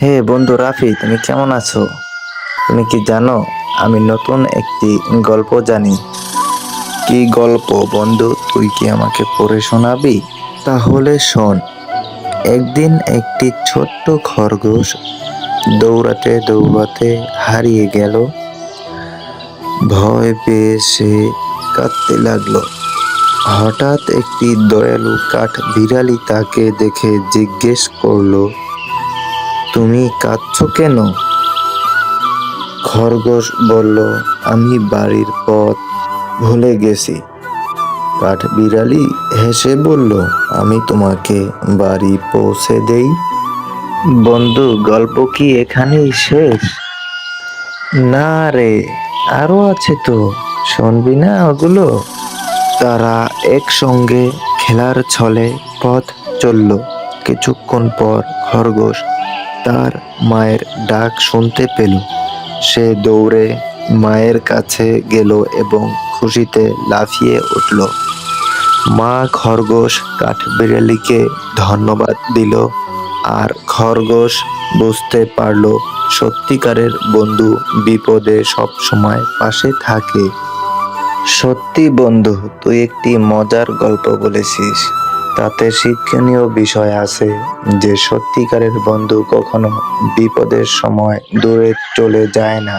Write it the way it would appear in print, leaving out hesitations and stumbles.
হে বন্ধু রাফি, তুমি কেমন আছো? তুমি কি জানো, আমি নতুন একটি গল্প জানি। কি গল্প বন্ধু? তুই কি আমাকে পড়ে শোনাবি? তাহলে শোন। একদিন একটি ছোট্ট খরগোশ দৌড়াতে দৌড়াতে হারিয়ে গেল। ভয় পেয়ে সে কাঁদতে লাগলো। হঠাৎ একটি দয়ালু কাঠ বিড়ালি তাকে দেখে জিজ্ঞেস করলো, তুমি কাঁদছো কেন? খরগোশ বলল, আমি বাড়ির পথ ভুলে গেছি। কাঠবিড়ালি হেসে বলল, আমি তোমাকে বাড়ি পৌঁছে দেই। বন্ধু, গল্প কি এখানেই শেষ? না রে, আরো আছে তো, শুনবি না ওগুলো? তারা একসঙ্গে খেলার ছলে পথ চলল। কিছুক্ষণ পর খরগোশ তার মায়ের ডাক শুনতে পেল। সে দৌড়ে মায়ের কাছে গেল এবং খুশিতে লাফিয়ে উঠল। মা খরগোশ কাঠবিড়ালিকে ধন্যবাদ দিল, আর খরগোশ বুঝতে পারল সত্যিকারের বন্ধু বিপদে সব সময় পাশে থাকে। সত্যি বন্ধু, তুই একটি মজার গল্প বলেছিস। তাতে শিক্ষণীয় বিষয় আছে যে সত্যিকারের বন্ধু কখনো বিপদের সময় দূরে চলে যায় না।